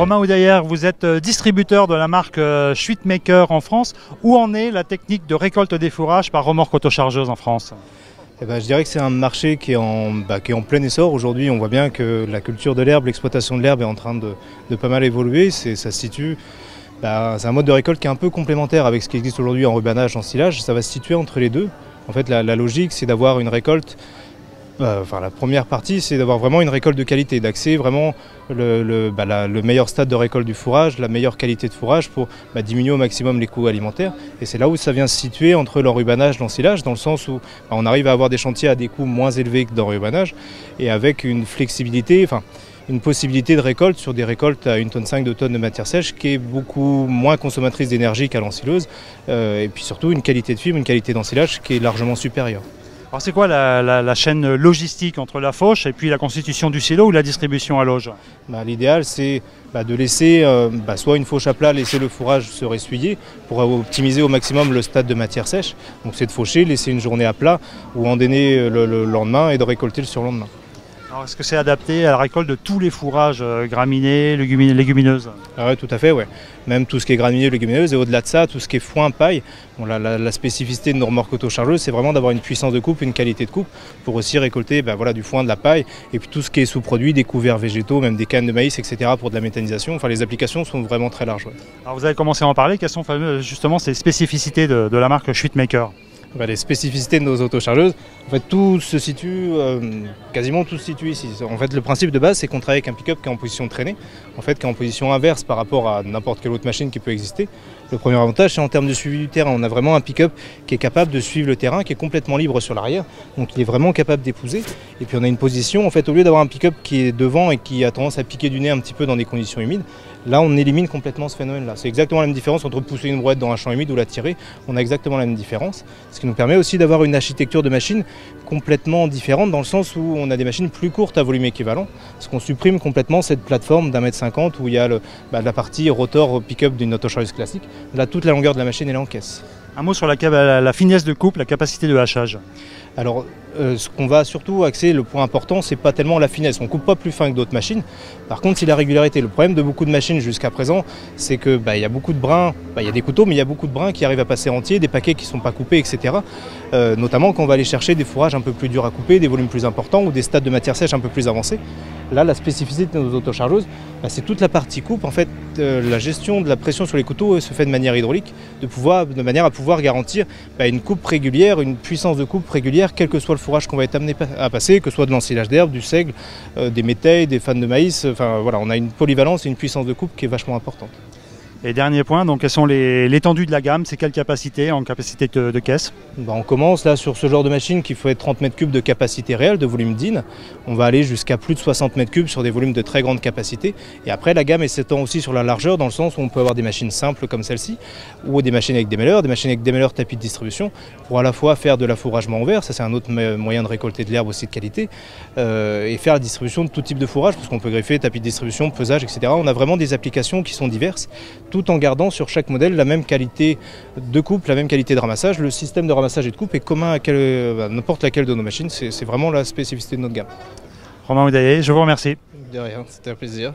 Romain Houdaillère, vous êtes distributeur de la marque Schwittmaker en France. Où en est la technique de récolte des fourrages par remorque autochargeuse en France? Je dirais que c'est un marché qui est en plein essor. Aujourd'hui, on voit bien que la culture de l'herbe, l'exploitation de l'herbe est en train de pas mal évoluer. Ça se situe, c'est un mode de récolte qui est un peu complémentaire avec ce qui existe aujourd'hui en rubanage, en silage. Ça va se situer entre les deux. En fait, la logique, c'est d'avoir une récolte. La première partie, c'est d'avoir vraiment une récolte de qualité, d'axer vraiment le meilleur stade de récolte du fourrage, la meilleure qualité de fourrage pour diminuer au maximum les coûts alimentaires. Et c'est là où ça vient se situer entre l'enrubanage et l'ensilage, dans le sens où on arrive à avoir des chantiers à des coûts moins élevés que d'enrubanage et avec une flexibilité, une possibilité de récolte sur des récoltes à 1,5 tonne, 2 tonnes de matière sèche qui est beaucoup moins consommatrice d'énergie qu'à l'ensileuse et puis surtout une qualité de fibre, une qualité d'ensilage qui est largement supérieure. Alors c'est quoi la chaîne logistique entre la fauche et puis la constitution du silo ou la distribution à l'auge? L'idéal c'est de laisser soit une fauche à plat, laisser le fourrage se ressuyer pour optimiser au maximum le stade de matière sèche. Donc c'est de faucher, laisser une journée à plat ou endainer le lendemain et de récolter le surlendemain. Alors est-ce que c'est adapté à la récolte de tous les fourrages graminées, légumineuses? Oui, tout à fait, ouais. Même tout ce qui est graminées, légumineuses et au-delà de ça, tout ce qui est foin, paille. La spécificité de nos remorques autochargeuses, c'est vraiment d'avoir une puissance de coupe, une qualité de coupe pour aussi récolter du foin, de la paille et puis tout ce qui est sous-produit, des couverts végétaux, même des cannes de maïs, etc. pour de la méthanisation. Les applications sont vraiment très larges. Ouais. Alors vous avez commencé à en parler, quelles sont justement ces spécificités de la marque Schwittmaker? Les spécificités de nos autochargeuses, en fait, tout se situe, quasiment tout se situe ici. En fait, le principe de base, c'est qu'on travaille avec un pick-up qui est en position traînée, qui est en position inverse par rapport à n'importe quelle autre machine qui peut exister. Le premier avantage, c'est en termes de suivi du terrain. On a vraiment un pick-up qui est capable de suivre le terrain, qui est complètement libre sur l'arrière, donc il est vraiment capable d'épouser. Et puis on a une position, en fait, au lieu d'avoir un pick-up qui est devant et qui a tendance à piquer du nez un petit peu dans des conditions humides, là on élimine complètement ce phénomène-là. C'est exactement la même différence entre pousser une brouette dans un champ humide ou la tirer. On a exactement la même différence. Ce qui nous permet aussi d'avoir une architecture de machine complètement différente dans le sens où on a des machines plus courtes à volume équivalent. Parce qu'on supprime complètement cette plateforme d'1,50 m où il y a la partie rotor pick-up d'une autochargeuse classique. Là, toute la longueur de la machine elle est en caisse. Un mot sur la finesse de coupe, la capacité de hachage. Alors, ce qu'on va surtout axer, le point important, c'est pas tellement la finesse. On coupe pas plus fin que d'autres machines. Par contre, c'est la régularité. Le problème de beaucoup de machines jusqu'à présent, c'est que y a beaucoup de brins. Il y a des couteaux, mais il y a beaucoup de brins qui arrivent à passer entiers, des paquets qui sont pas coupés, etc. Notamment quand on va aller chercher des fourrages un peu plus durs à couper, des volumes plus importants ou des stades de matière sèche un peu plus avancés. Là, la spécificité de nos autochargeuses, c'est toute la partie coupe. En fait, la gestion de la pression sur les couteaux se fait de manière hydraulique, de manière à pouvoir garantir une coupe régulière, une puissance de coupe régulière, quel que soit le fourrage qu'on va être amené à passer, que ce soit de l'ensilage d'herbe, du seigle, des métailles, des fans de maïs. On a une polyvalence et une puissance de coupe qui est vachement importante. Et dernier point, donc quelles sont l'étendue de la gamme? C'est quelle capacité en capacité de caisse? On commence là sur ce genre de machine qui faut être 30 m3 de capacité réelle, de volume DIN. On va aller jusqu'à plus de 60 m3 sur des volumes de très grande capacité. Et après la gamme s'étend aussi sur la largeur dans le sens où on peut avoir des machines simples comme celle-ci ou des machines avec démêleurs tapis de distribution pour à la fois faire de l'affouragement en verre, ça c'est un autre moyen de récolter de l'herbe aussi de qualité, et faire la distribution de tout type de fourrage parce qu'on peut greffer tapis de distribution, pesage, etc. On a vraiment des applications qui sont diverses, tout en gardant sur chaque modèle la même qualité de coupe, la même qualité de ramassage. Le système de ramassage et de coupe est commun à n'importe laquelle de nos machines, c'est vraiment la spécificité de notre gamme. Romain Houdaillère, je vous remercie. De rien, c'était un plaisir.